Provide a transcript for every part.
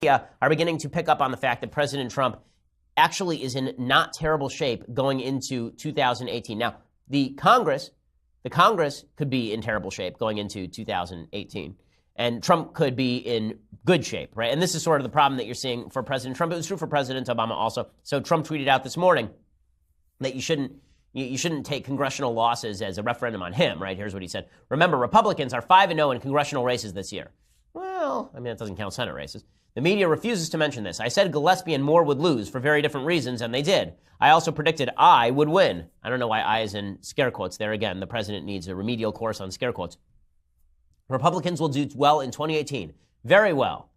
Are beginning to pick up on the fact that President Trump actually is in not terrible shape going into 2018. Now, the Congress could be in terrible shape going into 2018. And Trump could be in good shape, right? And this is sort of the problem that you're seeing for President Trump. It was true for President Obama also. So Trump tweeted out this morning that you shouldn't take congressional losses as a referendum on him, right? Here's what he said. Remember, Republicans are 5-0 in congressional races this year. Well, I mean, it doesn't count Senate races. The media refuses to mention this. I said Gillespie and Moore would lose for very different reasons, and they did. I also predicted I would win. I don't know why I is in scare quotes there again. The president needs a remedial course on scare quotes. Republicans will do well in 2018. Very well.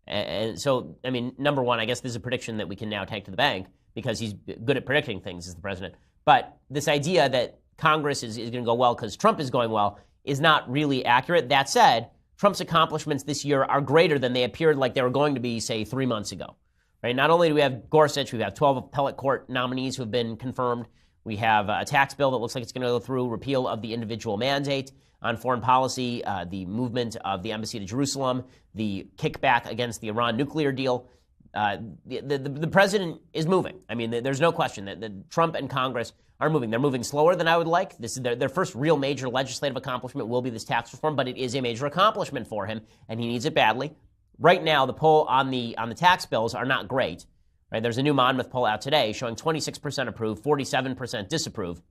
And so, I mean, number one, I guess this is a prediction that we can now take to the bank because he's good at predicting things as the president. But this idea that Congress is going to go well because Trump is going well is not really accurate. That said, Trump's accomplishments this year are greater than they appeared like they were going to be, say, 3 months ago. Right? Not only do we have Gorsuch, we have 12 appellate court nominees who have been confirmed. We have a tax bill that looks like it's going to go through, repeal of the individual mandate on foreign policy, the movement of the embassy to Jerusalem, the kickback against the Iran nuclear deal. The president is moving. I mean, there's no question that Trump and Congress are moving. They're moving slower than I would like. This is their first real major legislative accomplishment will be this tax reform, but it is a major accomplishment for him, and he needs it badly. Right now, the poll on the tax bills are not great. Right? There's a new Monmouth poll out today showing 26% approve, 47% disapprove.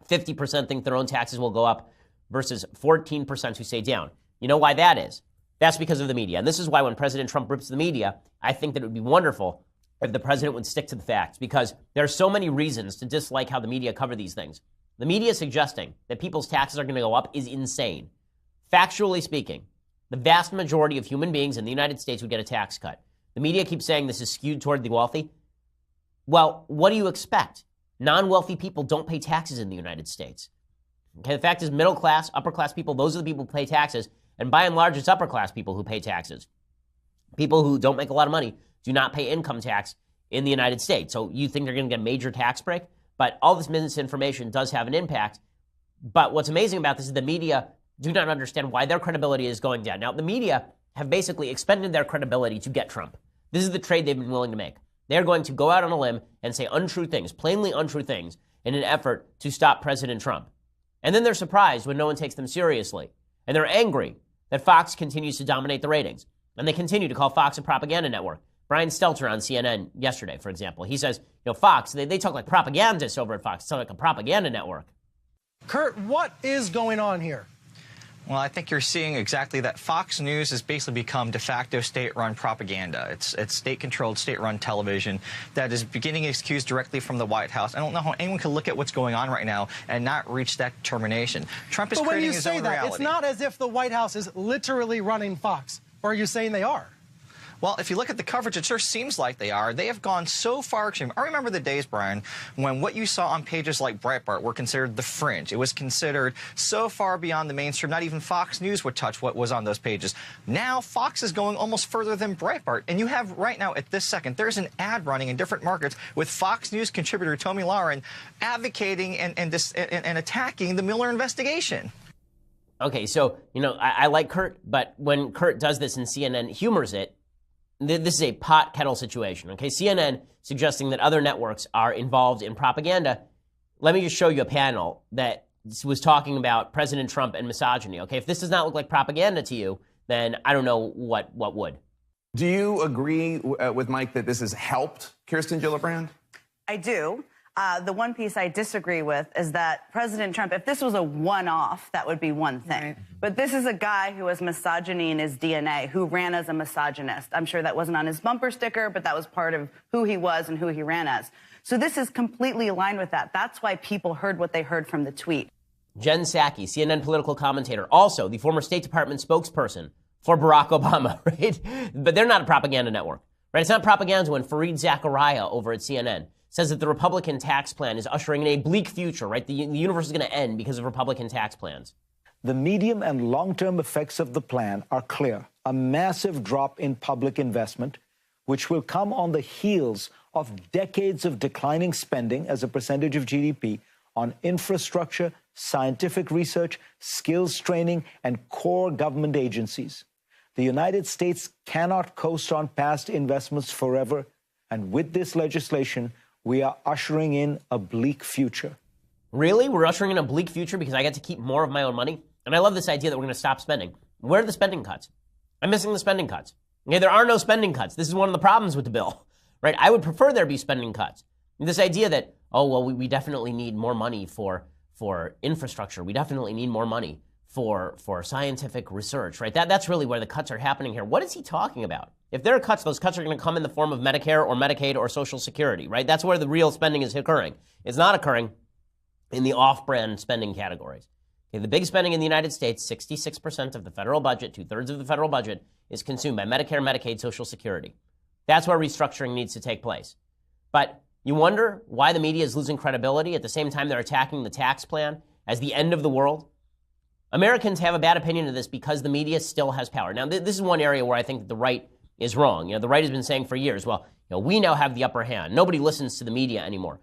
50% think their own taxes will go up versus 14% who say down. You know why that is? That's because of the media. And this is why when President Trump rips the media, I think that it would be wonderful if the president would stick to the facts, because there are so many reasons to dislike how the media cover these things. The media suggesting that people's taxes are going to go up is insane. Factually speaking, the vast majority of human beings in the United States would get a tax cut. The media keeps saying this is skewed toward the wealthy. Well, what do you expect? Non-wealthy people don't pay taxes in the United States. Okay, the fact is middle class, upper class people, those are the people who pay taxes. And by and large, it's upper class people who pay taxes. People who don't make a lot of money do not pay income tax in the United States. So you think they're going to get a major tax break? But all this misinformation does have an impact. But what's amazing about this is the media do not understand why their credibility is going down. Now, the media have basically expended their credibility to get Trump. This is the trade they've been willing to make. They're going to go out on a limb and say untrue things, plainly untrue things, in an effort to stop President Trump. And then they're surprised when no one takes them seriously. And they're angry that Fox continues to dominate the ratings. And they continue to call Fox a propaganda network. Brian Stelter on CNN yesterday, for example, he says, Fox, they talk like propagandists over at Fox. It's like a propaganda network. Kurt, what is going on here? Well, I think you're seeing exactly that. Fox News has basically become de facto state-run propaganda. It's state-controlled, state-run television that is beginning its cues directly from the White House. I don't know how anyone can look at what's going on right now and not reach that determination. Trump is creating his own reality. But when you say that, it's not as if the White House is literally running Fox. Or are you saying they are? Well, if you look at the coverage, it sure seems like they are. They have gone so far extreme. I remember the days, Brian, when what you saw on pages like Breitbart were considered the fringe. It was considered so far beyond the mainstream, not even Fox News would touch what was on those pages. Now, Fox is going almost further than Breitbart. And you have right now, at this second, there's an ad running in different markets with Fox News contributor Tomi Lahren advocating and attacking the Mueller investigation. Okay, so, I like Kurt, but when Kurt does this and CNN humors it, this is a pot kettle situation, okay? CNN suggesting that other networks are involved in propaganda. Let me just show you a panel that was talking about President Trump and misogyny, okay? If this does not look like propaganda to you, then I don't know what would. Do you agree with Mike that this has helped Kirsten Gillibrand? I do. The one piece I disagree with is that President Trump, if this was a one-off, that would be one thing. Right. But this is a guy who has misogyny in his DNA, who ran as a misogynist. I'm sure that wasn't on his bumper sticker, but that was part of who he was and who he ran as. So this is completely aligned with that. That's why people heard what they heard from the tweet. Jen Psaki, CNN political commentator, also the former State Department spokesperson for Barack Obama, right? But they're not a propaganda network, right? It's not propaganda when Fareed Zakaria over at CNN says that the Republican tax plan is ushering in a bleak future, right? The universe is going to end because of Republican tax plans. The medium and long-term effects of the plan are clear. A massive drop in public investment, which will come on the heels of decades of declining spending as a percentage of GDP on infrastructure, scientific research, skills training, and core government agencies. The United States cannot coast on past investments forever. And with this legislation, we are ushering in a bleak future. Really? We're ushering in a bleak future because I get to keep more of my own money? And I love this idea that we're going to stop spending. Where are the spending cuts? I'm missing the spending cuts. Okay, there are no spending cuts. This is one of the problems with the bill, right? I would prefer there be spending cuts. And this idea that, oh, well, we definitely need more money for infrastructure. We definitely need more money for scientific research, right? That's really where the cuts are happening here. What is he talking about? If there are cuts, those cuts are going to come in the form of Medicare or Medicaid or Social Security, right? That's where the real spending is occurring. It's not occurring in the off-brand spending categories. Okay, the big spending in the United States, 66% of the federal budget, 2/3 of the federal budget, is consumed by Medicare, Medicaid, Social Security. That's where restructuring needs to take place. But you wonder why the media is losing credibility at the same time they're attacking the tax plan as the end of the world? Americans have a bad opinion of this because the media still has power. Now, this is one area where I think that the right is wrong. The right has been saying for years, well, we now have the upper hand. Nobody listens to the media anymore.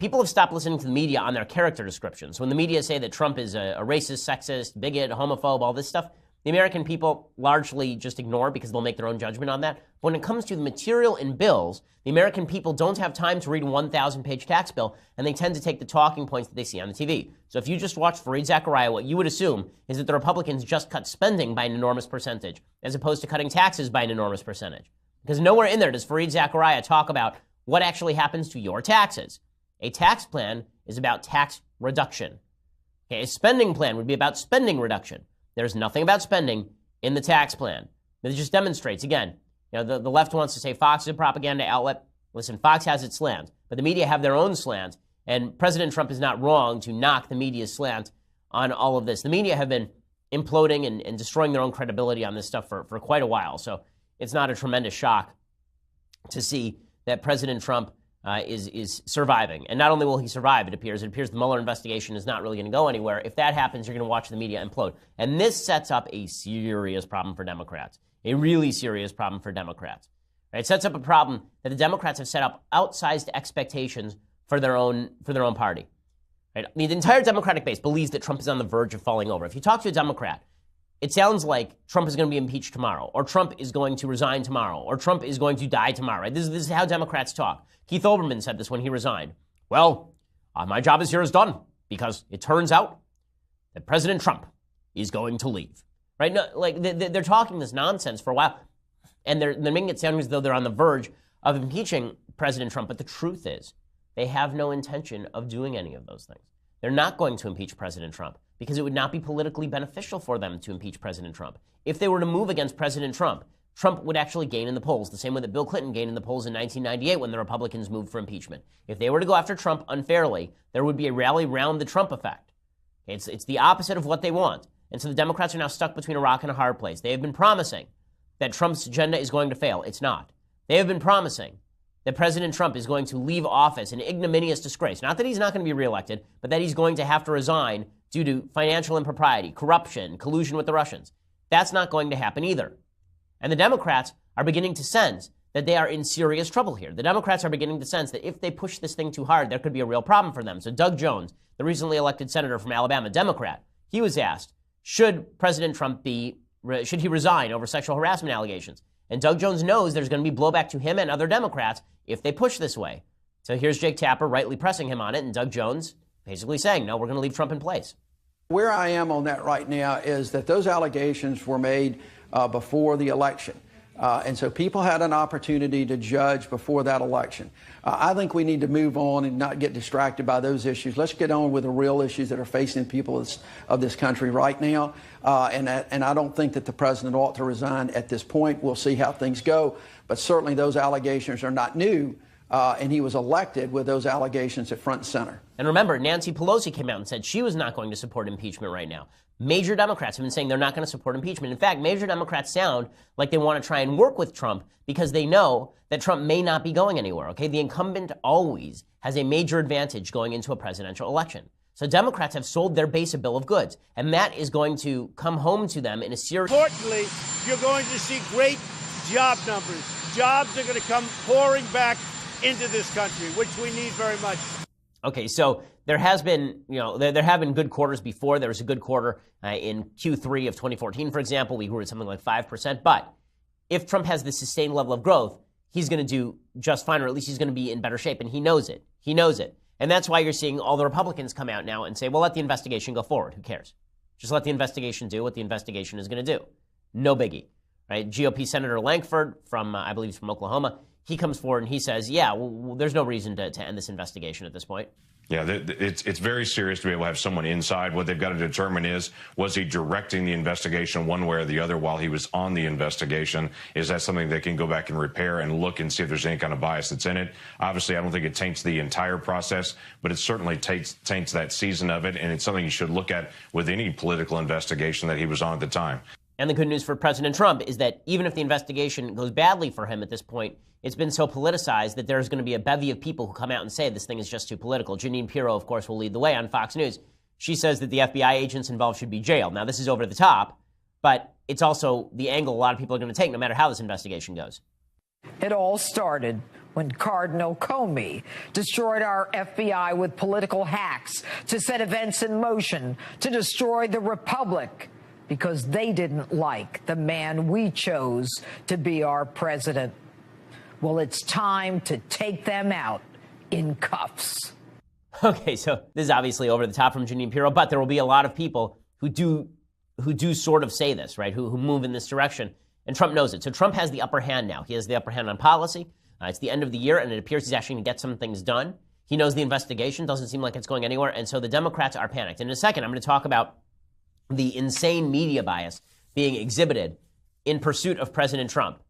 People have stopped listening to the media on their character descriptions. When the media say that Trump is a racist, sexist, bigot, homophobe, all this stuff, the American people largely just ignore because they'll make their own judgment on that. But when it comes to the material in bills, the American people don't have time to read a 1,000-page tax bill, and they tend to take the talking points that they see on the TV. So if you just watch Fareed Zakaria, what you would assume is that the Republicans just cut spending by an enormous percentage, as opposed to cutting taxes by an enormous percentage. Because nowhere in there does Fareed Zakaria talk about what actually happens to your taxes. A tax plan is about tax reduction. Okay, a spending plan would be about spending reduction. There's nothing about spending in the tax plan. It just demonstrates, again, the left wants to say Fox is a propaganda outlet. Listen, Fox has its slant, but the media have their own slant, and President Trump is not wrong to knock the media's slant on all of this. The media have been imploding and destroying their own credibility on this stuff for quite a while, so it's not a tremendous shock to see that President Trump is surviving. And not only will he survive, it appears the Mueller investigation is not really going to go anywhere. If that happens, you're going to watch the media implode. And this sets up a serious problem for Democrats, a really serious problem for Democrats. Right? It sets up a problem that the Democrats have set up outsized expectations for their own party. Right? I mean, the entire Democratic base believes that Trump is on the verge of falling over. If you talk to a Democrat, it sounds like Trump is going to be impeached tomorrow, or Trump is going to resign tomorrow, or Trump is going to die tomorrow. Right? This is how Democrats talk. Keith Olbermann said this when he resigned. Well, my job is done because it turns out that President Trump is going to leave. Right? No, like they're talking this nonsense for a while, and they're making it sound as though they're on the verge of impeaching President Trump. But the truth is, they have no intention of doing any of those things. They're not going to impeach President Trump because it would not be politically beneficial for them to impeach President Trump. If they were to move against President Trump, Trump would actually gain in the polls, the same way that Bill Clinton gained in the polls in 1998 when the Republicans moved for impeachment. If they were to go after Trump unfairly, there would be a rally round the Trump effect. It's the opposite of what they want. And so the Democrats are now stuck between a rock and a hard place. They have been promising that Trump's agenda is going to fail. It's not. They have been promising that President Trump is going to leave office in ignominious disgrace. Not that he's not going to be reelected, but that he's going to have to resign due to financial impropriety, corruption, collusion with the Russians. That's not going to happen either. And the Democrats are beginning to sense that they are in serious trouble here. The Democrats are beginning to sense that if they push this thing too hard, there could be a real problem for them. So Doug Jones, the recently elected senator from Alabama, Democrat, he was asked, should President Trump should he resign over sexual harassment allegations? And Doug Jones knows there's going to be blowback to him and other Democrats if they push this way. So here's Jake Tapper rightly pressing him on it, and Doug Jones basically saying, no, we're going to leave Trump in place. Where I am on that right now is that those allegations were made before the election. And so people had an opportunity to judge before that election. I think we need to move on and not get distracted by those issues. Let's get on with the real issues that are facing people of this country right now. And I don't think that the president ought to resign at this point. We'll see how things go. But certainly those allegations are not new. And he was elected with those allegations at front and center. And remember, Nancy Pelosi came out and said she was not going to support impeachment right now. Major Democrats have been saying they're not going to support impeachment. In fact, major Democrats sound like they want to try and work with Trump because they know that Trump may not be going anywhere, okay? The incumbent always has a major advantage going into a presidential election. So Democrats have sold their base a bill of goods, and that is going to come home to them in a serious... Importantly, you're going to see great job numbers. Jobs are going to come pouring back into this country, which we need very much. Okay, so there has been, there have been good quarters before. There was a good quarter in Q3 of 2014, for example. We grew at something like 5%. But if Trump has this sustained level of growth, he's going to do just fine, or at least he's going to be in better shape. And he knows it. He knows it. And that's why you're seeing all the Republicans come out now and say, well, let the investigation go forward. Who cares? Just let the investigation do what the investigation is going to do. No biggie, right? GOP Senator Lankford from, I believe, from Oklahoma, he comes forward and he says, yeah, well, there's no reason to end this investigation at this point. Yeah, it's very serious to be able to have someone inside. What they've got to determine is, was he directing the investigation one way or the other while he was on the investigation? Is that something they can go back and repair and look and see if there's any kind of bias that's in it? Obviously, I don't think it taints the entire process, but it certainly taints that season of it, and it's something you should look at with any political investigation that he was on at the time. And the good news for President Trump is that even if the investigation goes badly for him at this point, it's been so politicized that there's going to be a bevy of people who come out and say this thing is just too political. Shapiro, of course, will lead the way on Fox News. She says that the FBI agents involved should be jailed. Now, this is over the top, but it's also the angle a lot of people are going to take no matter how this investigation goes. It all started when Cardinal Comey destroyed our FBI with political hacks to set events in motion to destroy the Republic because they didn't like the man we chose to be our president. Well, it's time to take them out in cuffs. Okay, so this is obviously over the top from Shapiro, but there will be a lot of people who do sort of say this, right, who move in this direction, and Trump knows it. So Trump has the upper hand now. He has the upper hand on policy. It's the end of the year, and it appears he's actually going to get some things done. He knows the investigation doesn't seem like it's going anywhere, and so the Democrats are panicked. And in a second, I'm going to talk about the insane media bias being exhibited in pursuit of President Trump.